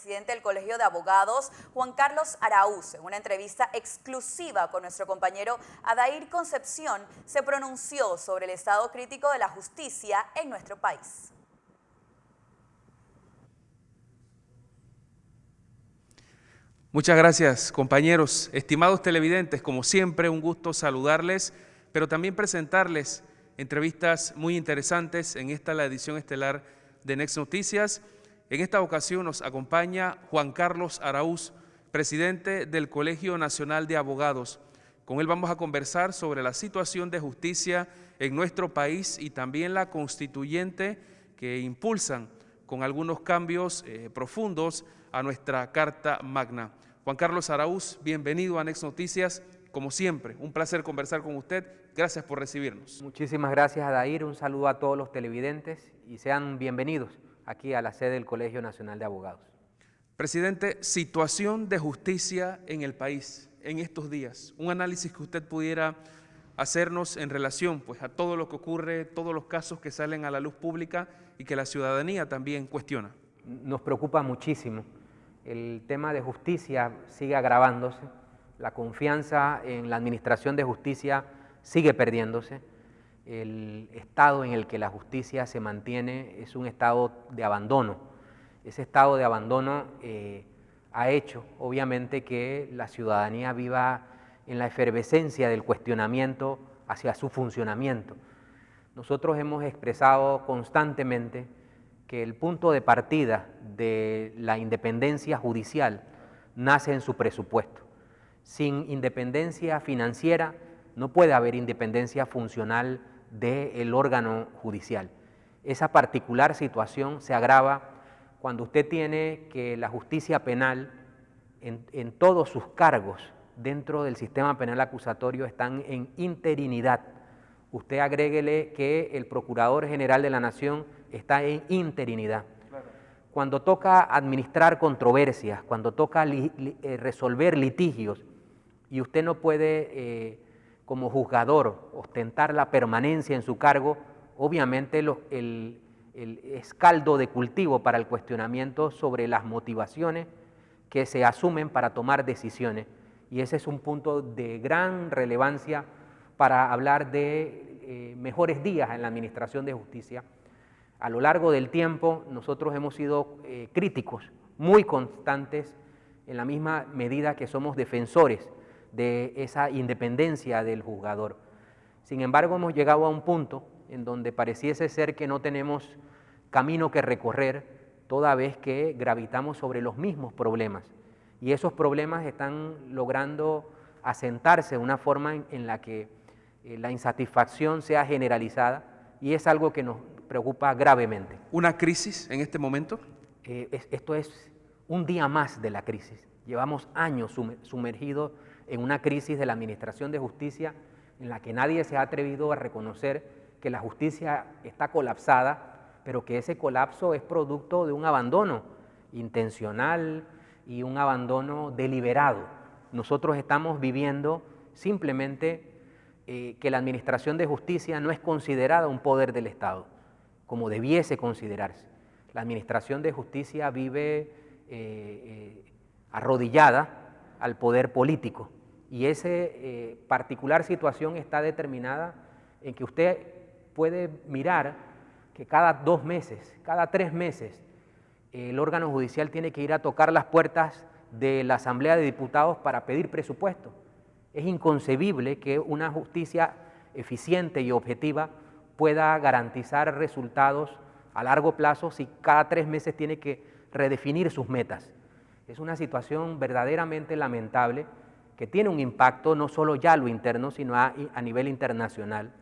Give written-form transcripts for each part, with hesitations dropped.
presidente del Colegio de Abogados, Juan Carlos Araúz. En una entrevista exclusiva con nuestro compañero Adair Concepción, se pronunció sobre el estado crítico de la justicia en nuestro país. Muchas gracias, compañeros. Estimados televidentes, como siempre, un gusto saludarles, pero también presentarles entrevistas muy interesantes en la edición estelar de Next Noticias. En esta ocasión nos acompaña Juan Carlos Araúz, presidente del Colegio Nacional de Abogados. Con él vamos a conversar sobre la situación de justicia en nuestro país y también la constituyente que impulsan con algunos cambios profundos a nuestra Carta Magna. Juan Carlos Araúz, bienvenido a Next Noticias. Como siempre, un placer conversar con usted. Gracias por recibirnos. Muchísimas gracias, Adair. Un saludo a todos los televidentes y sean bienvenidos aquí a la sede del Colegio Nacional de Abogados. Presidente, situación de justicia en el país en estos días. Un análisis que usted pudiera hacernos en relación a todo lo que ocurre, todos los casos que salen a la luz pública y que la ciudadanía también cuestiona. Nos preocupa muchísimo. El tema de justicia sigue agravándose, la confianza en la administración de justicia sigue perdiéndose, el estado en el que la justicia se mantiene es un estado de abandono. Ese estado de abandono ha hecho, obviamente, que la ciudadanía viva en la efervescencia del cuestionamiento hacia su funcionamiento. Nosotros hemos expresado constantemente que el punto de partida de la independencia judicial nace en su presupuesto. Sin independencia financiera no puede haber independencia funcional del órgano judicial. Esa particular situación se agrava cuando usted tiene que la justicia penal en todos sus cargos dentro del sistema penal acusatorio están en interinidad. Usted agréguele que el Procurador General de la Nación está en interinidad. Claro. Cuando toca administrar controversias, cuando toca resolver litigios, y usted no puede, como juzgador, ostentar la permanencia en su cargo, obviamente el es caldo de cultivo para el cuestionamiento sobre las motivaciones que se asumen para tomar decisiones. Y ese es un punto de gran relevancia para hablar de mejores días en la administración de justicia. A lo largo del tiempo nosotros hemos sido críticos, muy constantes, en la misma medida que somos defensores de esa independencia del juzgador. Sin embargo, hemos llegado a un punto en donde pareciese ser que no tenemos camino que recorrer, toda vez que gravitamos sobre los mismos problemas. Y esos problemas están logrando asentarse de una forma en la que la insatisfacción sea generalizada, y es algo que nos preocupa gravemente. ¿Una crisis en este momento? Esto es un día más de la crisis. Llevamos años sumergidos en una crisis de la administración de justicia en la que nadie se ha atrevido a reconocer que la justicia está colapsada, pero que ese colapso es producto de un abandono intencional y un abandono deliberado. Nosotros estamos viviendo simplemente que la administración de justicia no es considerada un poder del Estado, como debiese considerarse. La administración de justicia vive arrodillada al poder político, y esa particular situación está determinada en que usted puede mirar que cada 2 meses, cada 3 meses, el órgano judicial tiene que ir a tocar las puertas de la Asamblea de Diputados para pedir presupuesto. Es inconcebible que una justicia eficiente y objetiva pueda garantizar resultados a largo plazo si cada 3 meses tiene que redefinir sus metas. Es una situación verdaderamente lamentable que tiene un impacto no solo ya a lo interno, sino a nivel internacional.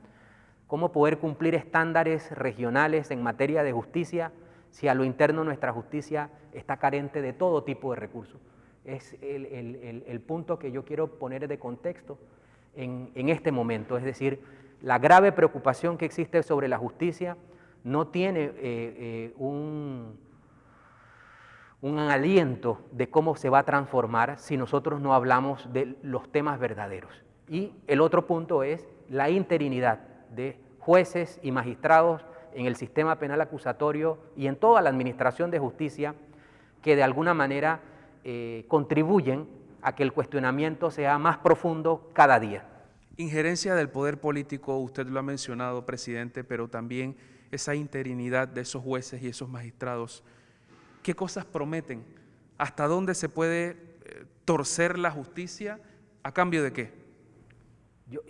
¿Cómo poder cumplir estándares regionales en materia de justicia si a lo interno nuestra justicia está carente de todo tipo de recursos? Es el punto que yo quiero poner de contexto en este momento. Es decir, la grave preocupación que existe sobre la justicia no tiene un aliento de cómo se va a transformar si nosotros no hablamos de los temas verdaderos. Y el otro punto es la interinidad de jueces y magistrados en el sistema penal acusatorio y en toda la administración de justicia, que de alguna manera contribuyen a que el cuestionamiento sea más profundo cada día. Injerencia del poder político, usted lo ha mencionado, presidente, pero también esa interinidad de esos jueces y esos magistrados. ¿Qué cosas prometen? ¿Hasta dónde se puede torcer la justicia? ¿A cambio de qué?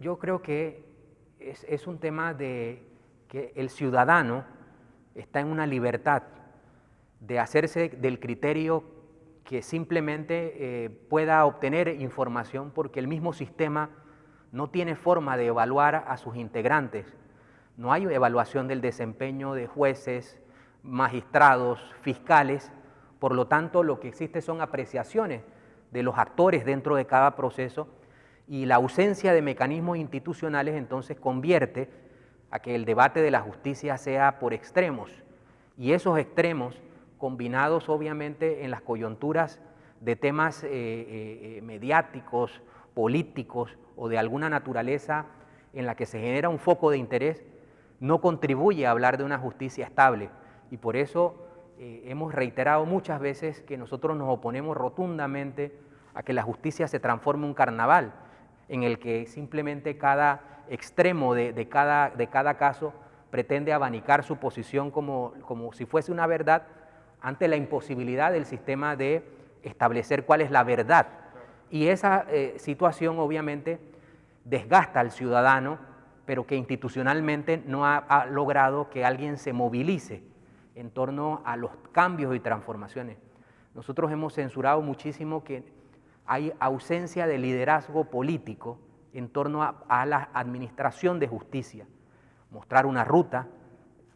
Yo creo que es un tema de que el ciudadano está en una libertad de hacerse del criterio que simplemente pueda obtener información, porque el mismo sistema no tiene forma de evaluar a sus integrantes. No hay evaluación del desempeño de jueces, magistrados, fiscales. Por lo tanto, lo que existe son apreciaciones de los actores dentro de cada proceso, y la ausencia de mecanismos institucionales entonces convierte a que el debate de la justicia sea por extremos, y esos extremos, combinados obviamente en las coyunturas de temas mediáticos, políticos o de alguna naturaleza en la que se genera un foco de interés, no contribuye a hablar de una justicia estable. Y por eso hemos reiterado muchas veces que nosotros nos oponemos rotundamente a que la justicia se transforme en un carnaval, en el que simplemente cada extremo de cada caso pretende abanicar su posición como si fuese una verdad, ante la imposibilidad del sistema de establecer cuál es la verdad. Y esa situación obviamente desgasta al ciudadano, pero que institucionalmente no ha logrado que alguien se movilice en torno a los cambios y transformaciones. Nosotros hemos censurado muchísimo que hay ausencia de liderazgo político en torno a la administración de justicia, mostrar una ruta,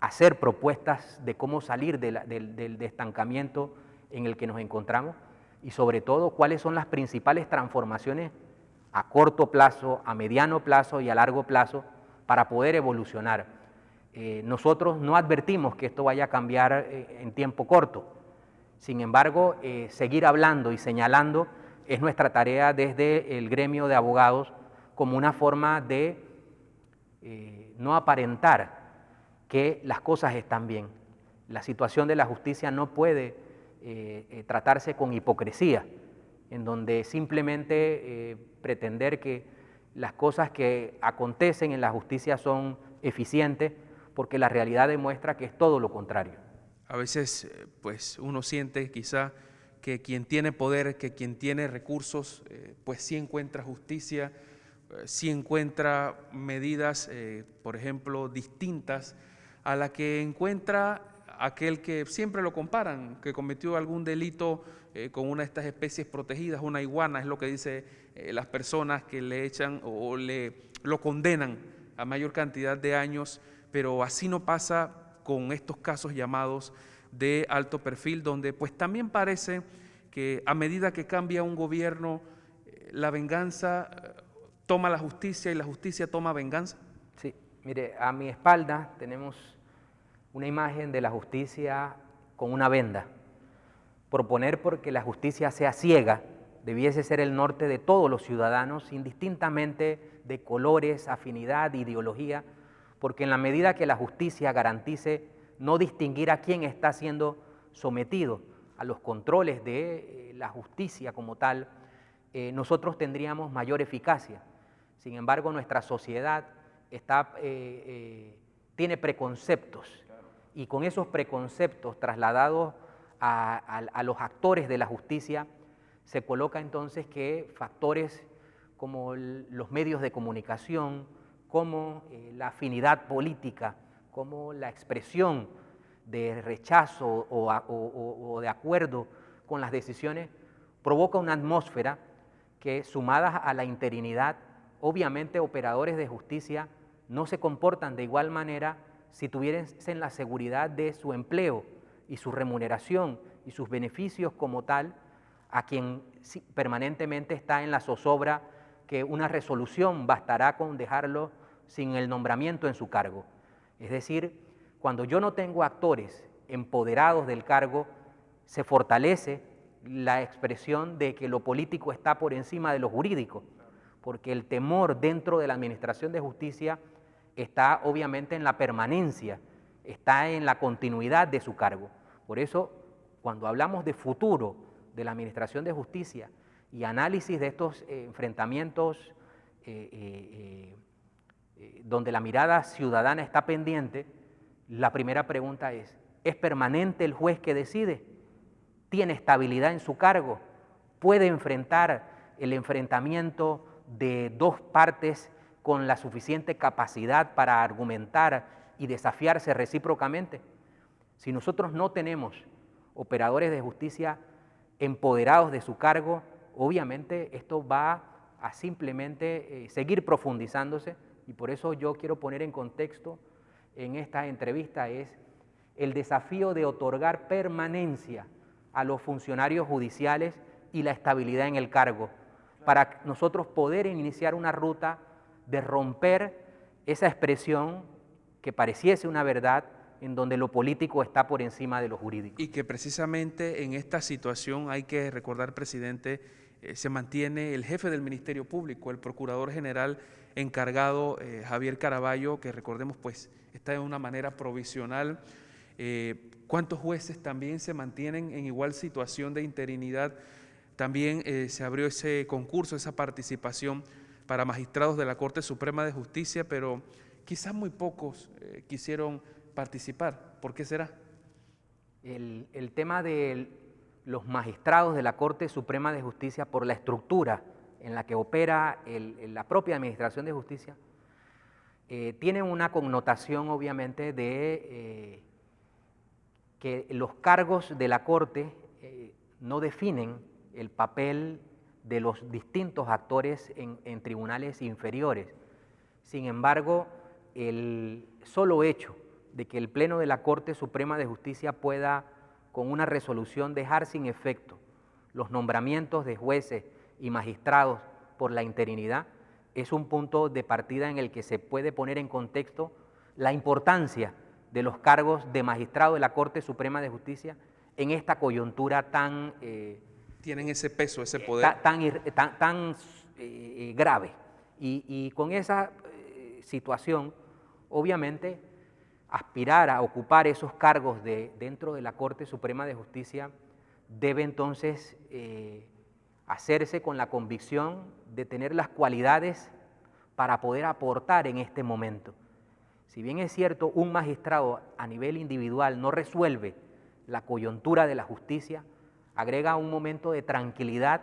hacer propuestas de cómo salir del estancamiento en el que nos encontramos, y sobre todo cuáles son las principales transformaciones a corto plazo, a mediano plazo y a largo plazo para poder evolucionar. Nosotros no advertimos que esto vaya a cambiar en tiempo corto. Sin embargo, seguir hablando y señalando es nuestra tarea desde el gremio de abogados, como una forma de no aparentar que las cosas están bien. La situación de la justicia no puede tratarse con hipocresía, en donde simplemente pretender que las cosas que acontecen en la justicia son eficientes, porque la realidad demuestra que es todo lo contrario. A veces pues uno siente quizá que quien tiene poder, que quien tiene recursos, pues sí encuentra justicia, sí encuentra medidas, por ejemplo, distintas a la que encuentra aquel que siempre lo comparan, que cometió algún delito con una de estas especies protegidas, una iguana, es lo que dicen las personas que le echan o lo condenan a mayor cantidad de años, pero así no pasa con estos casos llamados de alto perfil, donde pues también parece que a medida que cambia un gobierno, la venganza toma la justicia y la justicia toma venganza. Sí, mire, a mi espalda tenemos una imagen de la justicia con una venda. Proponer porque la justicia sea ciega debiese ser el norte de todos los ciudadanos, indistintamente de colores, afinidad, ideología, porque en la medida que la justicia garantice no distinguir a quién está siendo sometido a los controles de la justicia como tal, nosotros tendríamos mayor eficacia. Sin embargo, nuestra sociedad tiene preconceptos, y con esos preconceptos trasladados a los actores de la justicia, se coloca entonces que factores como los medios de comunicación, como la afinidad política, como la expresión de rechazo o de acuerdo con las decisiones, provoca una atmósfera que, sumadas a la interinidad, obviamente operadores de justicia no se comportan de igual manera si tuviesen la seguridad de su empleo y su remuneración y sus beneficios como tal, a quien permanentemente está en la zozobra que una resolución bastará con dejarlo sin el nombramiento en su cargo. Es decir, cuando yo no tengo actores empoderados del cargo, se fortalece la expresión de que lo político está por encima de lo jurídico, porque el temor dentro de la administración de justicia está obviamente en la permanencia, está en la continuidad de su cargo. Por eso, cuando hablamos de futuro de la Administración de Justicia y análisis de estos enfrentamientos donde la mirada ciudadana está pendiente, la primera pregunta ¿es permanente el juez que decide? ¿Tiene estabilidad en su cargo? ¿Puede enfrentar el enfrentamiento de dos partes con la suficiente capacidad para argumentar y desafiarse recíprocamente? Si nosotros no tenemos operadores de justicia empoderados de su cargo, obviamente esto va a simplemente seguir profundizándose, y por eso yo quiero poner en contexto en esta entrevista es el desafío de otorgar permanencia a los funcionarios judiciales y la estabilidad en el cargo, para nosotros poder iniciar una ruta de romper esa expresión que pareciese una verdad en donde lo político está por encima de lo jurídico. Y que precisamente en esta situación hay que recordar, presidente, se mantiene el jefe del Ministerio Público, el Procurador General encargado, Javier Caraballo, que recordemos pues está de una manera provisional. ¿Cuántos jueces también se mantienen en igual situación de interinidad? También se abrió ese concurso, esa participación para magistrados de la Corte Suprema de Justicia, pero quizás muy pocos quisieron participar. ¿Por qué será? El tema de los magistrados de la Corte Suprema de Justicia, por la estructura en la que opera la propia Administración de Justicia, tiene una connotación obviamente de que los cargos de la Corte no definen el papel de los distintos actores en tribunales inferiores. Sin embargo, el solo hecho de que el Pleno de la Corte Suprema de Justicia pueda, con una resolución, dejar sin efecto los nombramientos de jueces y magistrados por la interinidad, es un punto de partida en el que se puede poner en contexto la importancia de los cargos de magistrado de la Corte Suprema de Justicia en esta coyuntura tan... tienen ese peso, ese poder. Tan grave. Y con esa situación, obviamente, aspirar a ocupar esos cargos dentro de la Corte Suprema de Justicia debe entonces hacerse con la convicción de tener las cualidades para poder aportar en este momento. Si bien es cierto, un magistrado a nivel individual no resuelve la coyuntura de la justicia, agrega un momento de tranquilidad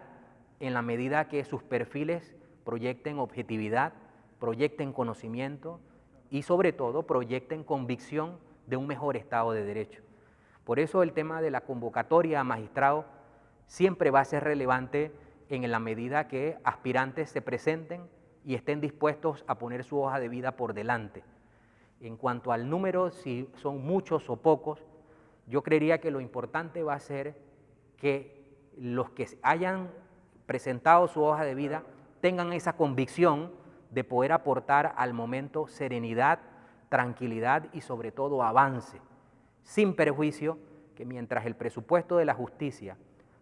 en la medida que sus perfiles proyecten objetividad, proyecten conocimiento y sobre todo proyecten convicción de un mejor Estado de Derecho. Por eso el tema de la convocatoria a magistrado siempre va a ser relevante en la medida que aspirantes se presenten y estén dispuestos a poner su hoja de vida por delante. En cuanto al número, si son muchos o pocos, yo creería que lo importante va a ser que los que hayan presentado su hoja de vida tengan esa convicción de poder aportar al momento serenidad, tranquilidad y sobre todo avance, sin perjuicio que mientras el presupuesto de la justicia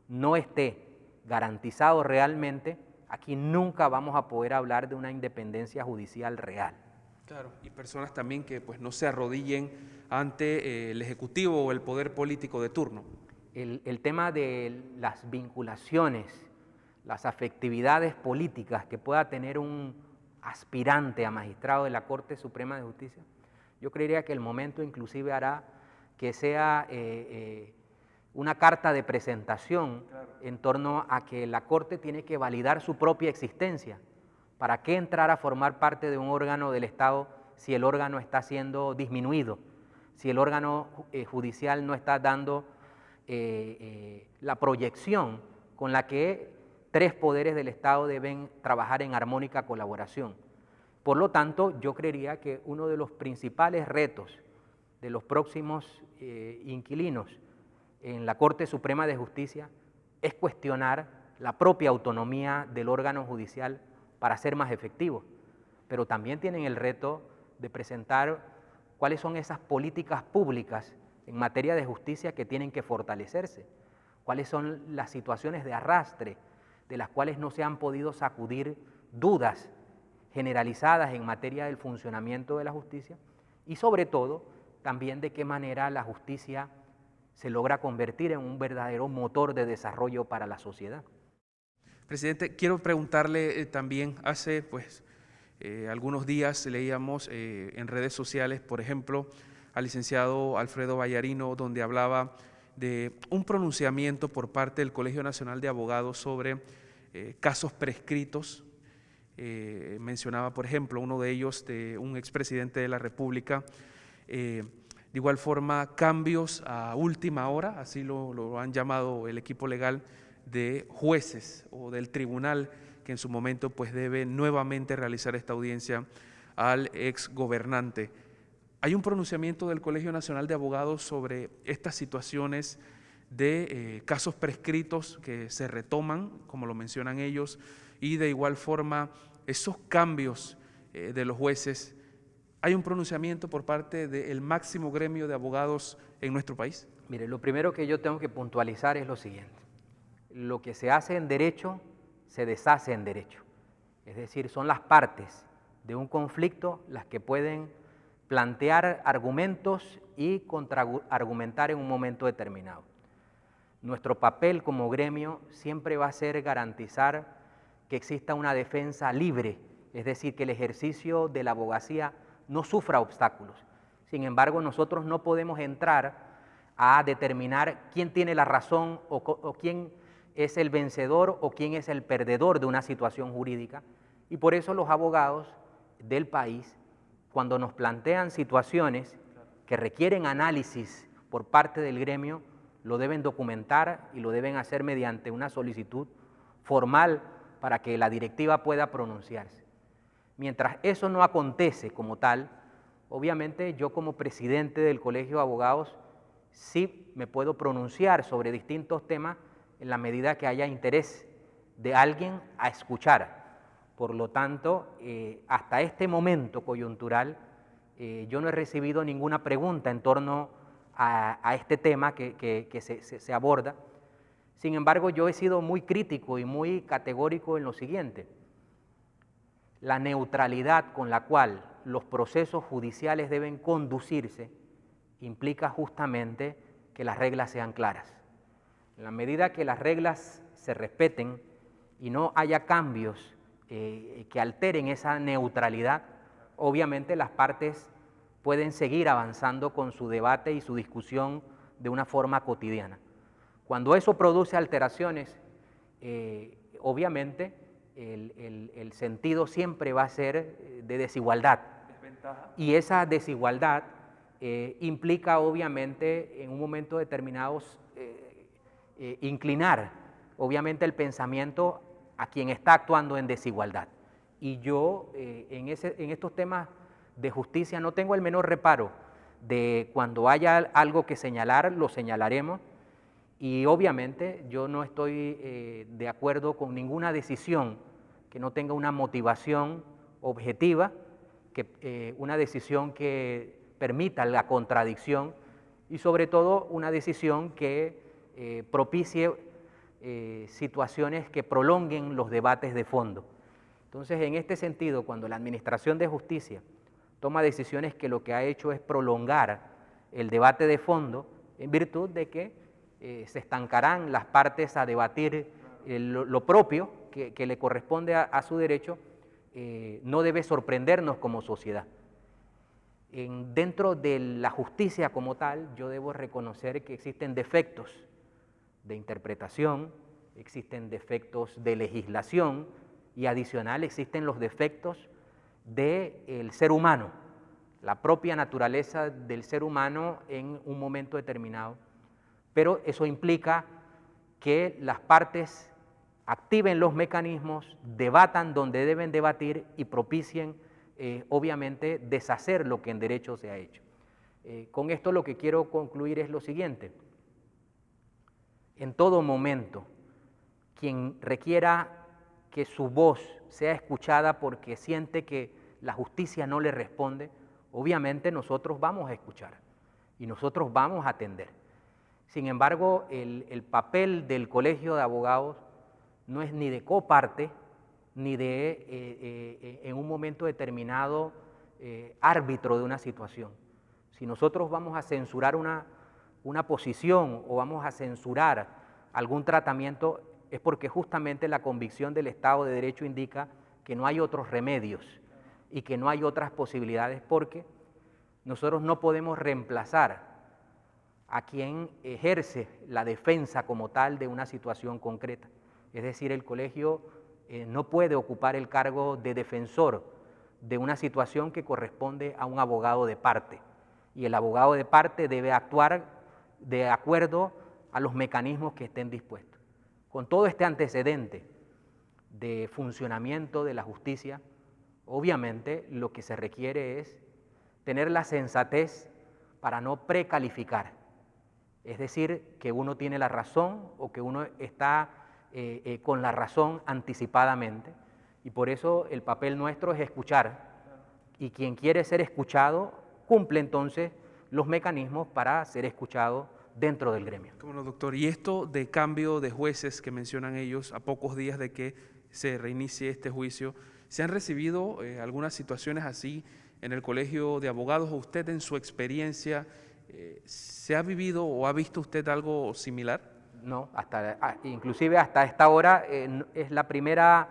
no esté garantizado realmente, aquí nunca vamos a poder hablar de una independencia judicial real. Claro, y personas también que pues no se arrodillen ante el Ejecutivo o el poder político de turno. El tema de las vinculaciones, las afectividades políticas que pueda tener un aspirante a magistrado de la Corte Suprema de Justicia, yo creería que el momento inclusive hará que sea una carta de presentación en torno a que la Corte tiene que validar su propia existencia. ¿Para qué entrar a formar parte de un órgano del Estado si el órgano está siendo disminuido? Si el órgano judicial no está dando la proyección con la que tres poderes del Estado deben trabajar en armónica colaboración. Por lo tanto, yo creería que uno de los principales retos de los próximos inquilinos en la Corte Suprema de Justicia es cuestionar la propia autonomía del órgano judicial para ser más efectivo, pero también tienen el reto de presentar cuáles son esas políticas públicas en materia de justicia que tienen que fortalecerse, cuáles son las situaciones de arrastre de las cuales no se han podido sacudir dudas generalizadas en materia del funcionamiento de la justicia y sobre todo también de qué manera la justicia se logra convertir en un verdadero motor de desarrollo para la sociedad. Presidente, quiero preguntarle también, hace algunos días leíamos en redes sociales, por ejemplo, al licenciado Alfredo Vallarino, donde hablaba de un pronunciamiento por parte del Colegio Nacional de Abogados sobre casos prescritos. Mencionaba, por ejemplo, uno de ellos de un expresidente de la República. De igual forma, cambios a última hora, así lo han llamado el equipo legal, de jueces o del tribunal que en su momento debe nuevamente realizar esta audiencia al ex gobernante. Hay un pronunciamiento del Colegio Nacional de Abogados sobre estas situaciones de casos prescritos que se retoman, como lo mencionan ellos, y de igual forma esos cambios de los jueces. ¿Hay un pronunciamiento por parte del máximo gremio de abogados en nuestro país? Mire, lo primero que yo tengo que puntualizar es lo siguiente. Lo que se hace en derecho, se deshace en derecho. Es decir, son las partes de un conflicto las que pueden plantear argumentos y contraargumentar en un momento determinado. Nuestro papel como gremio siempre va a ser garantizar que exista una defensa libre, es decir, que el ejercicio de la abogacía no sufra obstáculos. Sin embargo, nosotros no podemos entrar a determinar quién tiene la razón o quién es el vencedor o quién es el perdedor de una situación jurídica, y por eso los abogados del país, cuando nos plantean situaciones que requieren análisis por parte del gremio, lo deben documentar y lo deben hacer mediante una solicitud formal para que la directiva pueda pronunciarse. Mientras eso no acontece como tal, obviamente yo como presidente del Colegio de Abogados sí me puedo pronunciar sobre distintos temas en la medida que haya interés de alguien a escuchar. Por lo tanto, hasta este momento coyuntural, yo no he recibido ninguna pregunta en torno a este tema que se aborda. Sin embargo, yo he sido muy crítico y muy categórico en lo siguiente. La neutralidad con la cual los procesos judiciales deben conducirse implica justamente que las reglas sean claras. En la medida que las reglas se respeten y no haya cambios que alteren esa neutralidad, obviamente las partes pueden seguir avanzando con su debate y su discusión de una forma cotidiana. Cuando eso produce alteraciones, obviamente el sentido siempre va a ser de desigualdad. Y esa desigualdad implica obviamente en un momento determinado inclinar obviamente el pensamiento a quien está actuando en desigualdad. Y yo en estos temas de justicia no tengo el menor reparo de cuando haya algo que señalar, lo señalaremos, y obviamente yo no estoy de acuerdo con ninguna decisión que no tenga una motivación objetiva, una decisión que permita la contradicción y sobre todo una decisión que propicie situaciones que prolonguen los debates de fondo. Entonces, en este sentido, cuando la Administración de Justicia toma decisiones que lo que ha hecho es prolongar el debate de fondo, en virtud de que se estancarán las partes a debatir lo propio que le corresponde a su derecho, no debe sorprendernos como sociedad. Dentro de la justicia como tal, yo debo reconocer que existen defectos de interpretación, existen defectos de legislación y adicional existen los defectos del ser humano, la propia naturaleza del ser humano en un momento determinado. Pero eso implica que las partes activen los mecanismos, debatan donde deben debatir y propicien, obviamente, deshacer lo que en derecho se ha hecho. Con esto lo que quiero concluir es lo siguiente. En todo momento, quien requiera que su voz sea escuchada porque siente que la justicia no le responde, obviamente nosotros vamos a escuchar y nosotros vamos a atender. Sin embargo, el papel del Colegio de Abogados no es ni de coparte, ni de, en un momento determinado, árbitro de una situación. Si nosotros vamos a censurar una una posición o vamos a censurar algún tratamiento, es porque justamente la convicción del Estado de Derecho indica que no hay otros remedios y que no hay otras posibilidades, porque nosotros no podemos reemplazar a quien ejerce la defensa como tal de una situación concreta. Es decir, el colegio no puede ocupar el cargo de defensor de una situación que corresponde a un abogado de parte, y el abogado de parte debe actuar de acuerdo a los mecanismos que estén dispuestos. Con todo este antecedente de funcionamiento de la justicia, obviamente lo que se requiere es tener la sensatez para no precalificar, es decir, que uno tiene la razón o que uno está con la razón anticipadamente, y por eso el papel nuestro es escuchar, y quien quiere ser escuchado cumple entonces los mecanismos para ser escuchado dentro del gremio. Cómo no, doctor. Y esto de cambio de jueces que mencionan ellos a pocos días de que se reinicie este juicio, ¿se han recibido algunas situaciones así en el Colegio de Abogados, o usted en su experiencia se ha vivido o ha visto usted algo similar? No, inclusive hasta esta hora es la primera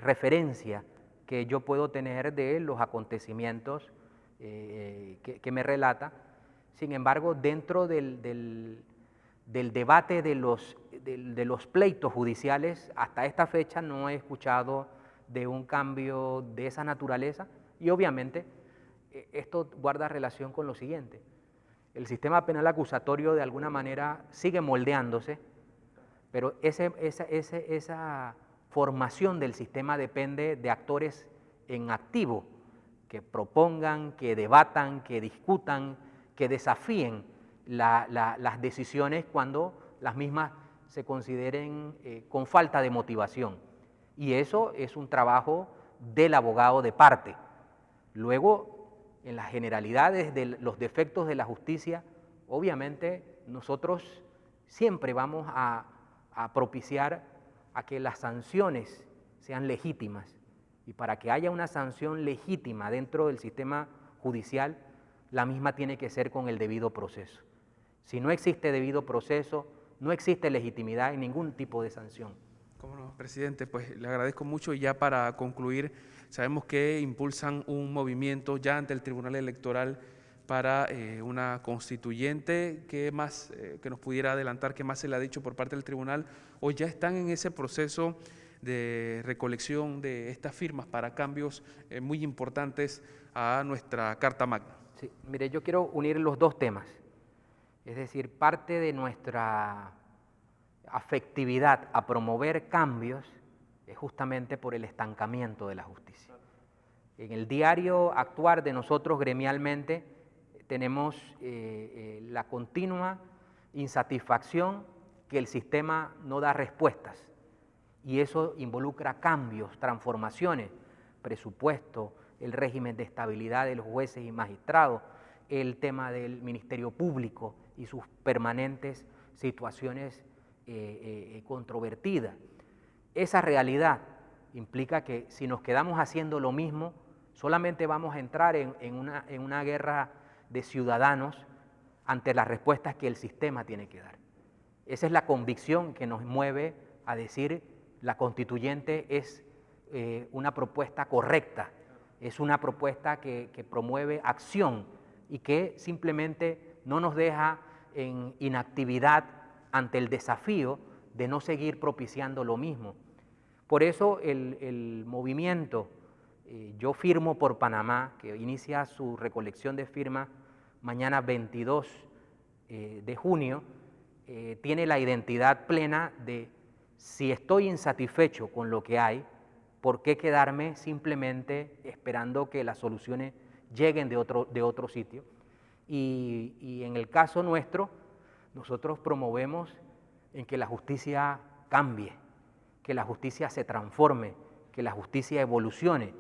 referencia que yo puedo tener de los acontecimientos que me relata. Sin embargo, dentro del debate de los pleitos judiciales, hasta esta fecha no he escuchado de un cambio de esa naturaleza, y obviamente esto guarda relación con lo siguiente. El sistema penal acusatorio de alguna manera sigue moldeándose, pero esa formación del sistema depende de actores en activo, que propongan, que debatan, que discutan, que desafíen las decisiones cuando las mismas se consideren con falta de motivación. Y eso es un trabajo del abogado de parte. Luego, en las generalidades de los defectos de la justicia, obviamente nosotros siempre vamos a propiciar a que las sanciones sean legítimas, y para que haya una sanción legítima dentro del sistema judicial, la misma tiene que ser con el debido proceso. Si no existe debido proceso, no existe legitimidad en ningún tipo de sanción. Cómo no, presidente, pues le agradezco mucho, y ya para concluir, sabemos que impulsan un movimiento ya ante el Tribunal Electoral para una constituyente. ¿Qué más que nos pudiera adelantar? ¿Qué más se le ha dicho por parte del tribunal? ¿O ya están en ese proceso de recolección de estas firmas para cambios muy importantes a nuestra Carta Magna? Sí, mire, yo quiero unir los dos temas. Es decir, parte de nuestra afectividad a promover cambios es justamente por el estancamiento de la justicia. En el diario actuar de nosotros gremialmente tenemos la continua insatisfacción que el sistema no da respuestas, y eso involucra cambios, transformaciones, presupuesto, el régimen de estabilidad de los jueces y magistrados, el tema del Ministerio Público y sus permanentes situaciones controvertidas. Esa realidad implica que si nos quedamos haciendo lo mismo, solamente vamos a entrar en una guerra de ciudadanos ante las respuestas que el sistema tiene que dar. Esa es la convicción que nos mueve a decir: la constituyente es una propuesta correcta, es una propuesta que promueve acción y que simplemente no nos deja en inactividad ante el desafío de no seguir propiciando lo mismo. Por eso el movimiento Yo Firmo por Panamá, que inicia su recolección de firmas mañana 22 de junio, tiene la identidad plena de: si estoy insatisfecho con lo que hay, ¿por qué quedarme simplemente esperando que las soluciones lleguen de otro sitio? Y en el caso nuestro, nosotros promovemos en que la justicia cambie, que la justicia se transforme, que la justicia evolucione,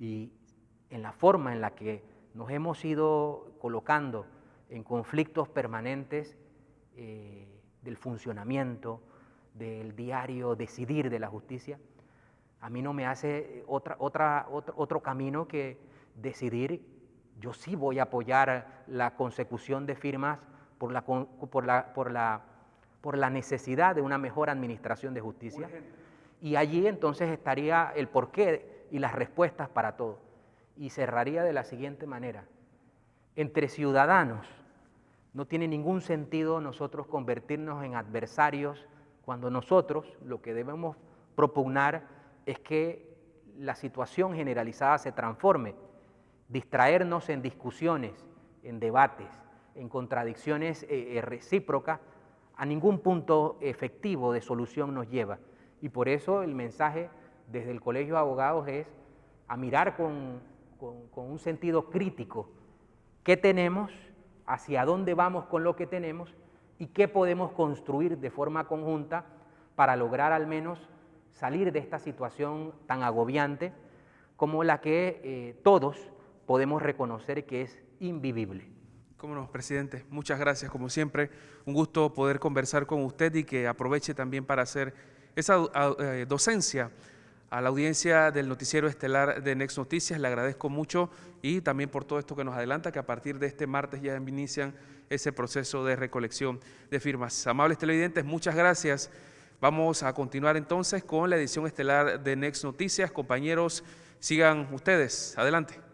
y en la forma en la que nos hemos ido colocando en conflictos permanentes del funcionamiento, del diario decidir de la justicia, a mí no me hace otro camino que decidir: yo sí voy a apoyar la consecución de firmas por la necesidad de una mejor administración de justicia. Y allí entonces estaría el porqué y las respuestas para todo. Y cerraría de la siguiente manera. Entre ciudadanos no tiene ningún sentido nosotros convertirnos en adversarios cuando nosotros lo que debemos propugnar es que la situación generalizada se transforme. Distraernos en discusiones, en debates, en contradicciones recíprocas, a ningún punto efectivo de solución nos lleva. Y por eso el mensaje desde el Colegio de Abogados es a mirar con un sentido crítico qué tenemos, hacia dónde vamos con lo que tenemos y qué podemos construir de forma conjunta para lograr al menos salir de esta situación tan agobiante como la que todos podemos reconocer que es invivible. Cómo no, presidente. Muchas gracias, como siempre. Un gusto poder conversar con usted y que aproveche también para hacer esa docencia a la audiencia del noticiero estelar de Next Noticias. Le agradezco mucho y también por todo esto que nos adelanta, que a partir de este martes ya inician ese proceso de recolección de firmas. Amables televidentes, muchas gracias. Vamos a continuar entonces con la edición estelar de Next Noticias. Compañeros, sigan ustedes. Adelante.